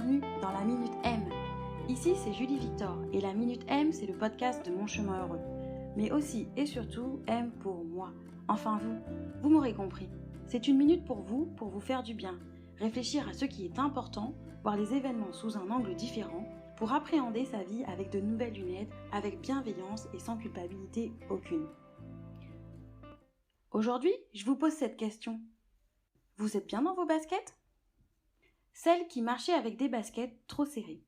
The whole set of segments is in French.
bienvenue dans la Minute M. Ici, c'est Julie Victor et la Minute M, c'est le podcast de Mon Chemin Heureux. Mais aussi et surtout, M pour moi. Enfin vous m'aurez compris. C'est une minute pour vous faire du bien, réfléchir à ce qui est important, voir les événements sous un angle différent, pour appréhender sa vie avec de nouvelles lunettes, avec bienveillance et sans culpabilité aucune. Aujourd'hui, je vous pose cette question. Vous êtes bien dans vos baskets ? Celles qui marchaient avec des baskets trop serrées.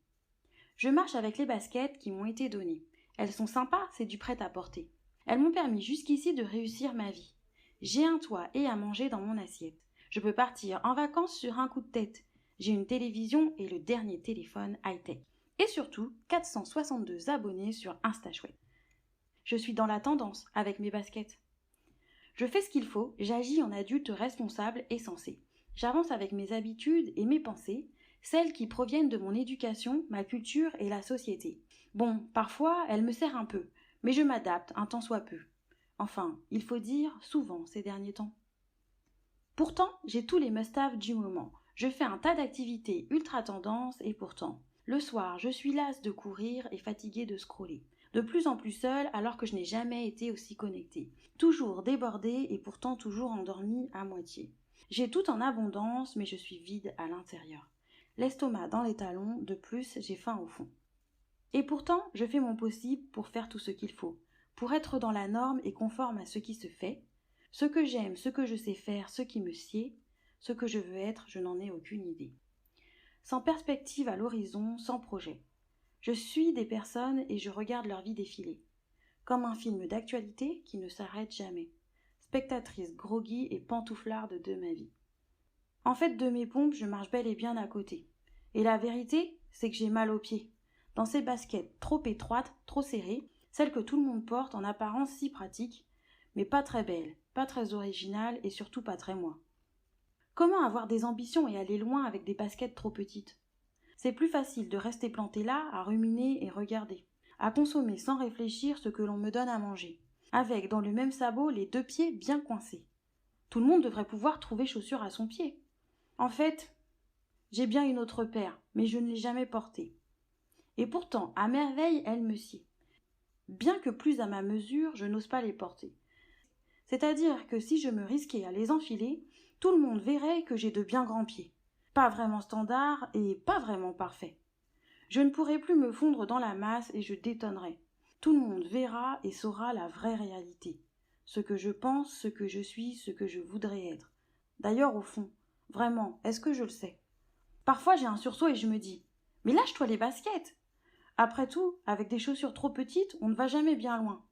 Je marche avec les baskets qui m'ont été données. Elles sont sympas, c'est du prêt-à-porter. Elles m'ont permis jusqu'ici de réussir ma vie. J'ai un toit et à manger dans mon assiette. Je peux partir en vacances sur un coup de tête. J'ai une télévision et le dernier téléphone high-tech. Et surtout, 462 abonnés sur InstaChouette. Je suis dans la tendance avec mes baskets. Je fais ce qu'il faut, j'agis en adulte responsable et sensé. J'avance avec mes habitudes et mes pensées, celles qui proviennent de mon éducation, ma culture et la société. Bon, parfois, elle me sert un peu, mais je m'adapte un tant soit peu. Enfin, il faut dire souvent ces derniers temps. Pourtant, j'ai tous les must-have du moment. Je fais un tas d'activités ultra tendance et pourtant, le soir, je suis lasse de courir et fatiguée de scroller. De plus en plus seule alors que je n'ai jamais été aussi connectée. Toujours débordée et pourtant toujours endormie à moitié. J'ai tout en abondance, mais je suis vide à l'intérieur. L'estomac dans les talons, de plus, j'ai faim au fond. Et pourtant, je fais mon possible pour faire tout ce qu'il faut, pour être dans la norme et conforme à ce qui se fait. Ce que j'aime, ce que je sais faire, ce qui me sied, ce que je veux être, je n'en ai aucune idée. Sans perspective à l'horizon, sans projet. Je suis des personnes et je regarde leur vie défiler. Comme un film d'actualité qui ne s'arrête jamais. Spectatrice groggy et pantouflarde de ma vie. En fait, de mes pompes, je marche bel et bien à côté. Et la vérité, c'est que j'ai mal aux pieds. Dans ces baskets trop étroites, trop serrées, celles que tout le monde porte en apparence si pratiques, mais pas très belles, pas très originales et surtout pas très moi. Comment avoir des ambitions et aller loin avec des baskets trop petites ? C'est plus facile de rester planté là, à ruminer et regarder, à consommer sans réfléchir ce que l'on me donne à manger, avec dans le même sabot les deux pieds bien coincés. Tout le monde devrait pouvoir trouver chaussure à son pied. En fait, j'ai bien une autre paire, mais je ne l'ai jamais portée. Et pourtant, à merveille, elle me sied. Bien que plus à ma mesure, je n'ose pas les porter. C'est-à-dire que si je me risquais à les enfiler, tout le monde verrait que j'ai de bien grands pieds. Pas vraiment standard et pas vraiment parfait. Je ne pourrai plus me fondre dans la masse et je détonnerai. Tout le monde verra et saura la vraie réalité. Ce que je pense, ce que je suis, ce que je voudrais être. D'ailleurs, au fond, vraiment, est-ce que je le sais ? Parfois, j'ai un sursaut et je me dis « Mais lâche-toi les baskets !» Après tout, avec des chaussures trop petites, on ne va jamais bien loin.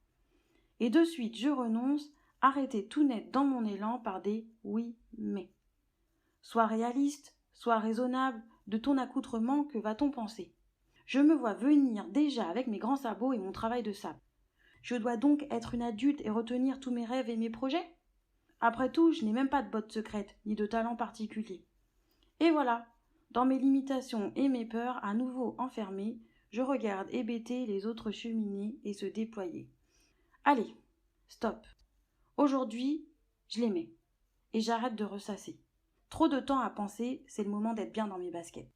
Et de suite, je renonce, arrêté tout net dans mon élan par des « oui, mais ». Sois réaliste, sois raisonnable, de ton accoutrement, que va-t-on penser ? Je me vois venir déjà avec mes grands sabots et mon travail de sable. Je dois donc être une adulte et retenir tous mes rêves et mes projets ? Après tout, je n'ai même pas de bottes secrètes, ni de talent particulier. Et voilà, dans mes limitations et mes peurs, à nouveau enfermées, je regarde hébéter les autres cheminer et se déployer. Allez, stop. Aujourd'hui, je les mets. Et j'arrête de ressasser. Trop de temps à penser, c'est le moment d'être bien dans mes baskets.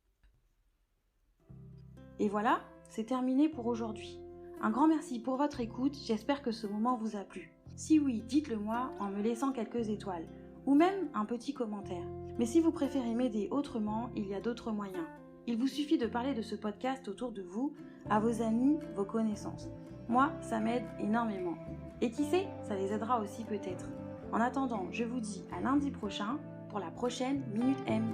Et voilà, c'est terminé pour aujourd'hui. Un grand merci pour votre écoute, j'espère que ce moment vous a plu. Si oui, dites-le moi en me laissant quelques étoiles, ou même un petit commentaire. Mais si vous préférez m'aider autrement, il y a d'autres moyens. Il vous suffit de parler de ce podcast autour de vous, à vos amis, vos connaissances. Moi, ça m'aide énormément. Et qui sait, ça les aidera aussi peut-être. En attendant, je vous dis à lundi prochain pour la prochaine Minute M.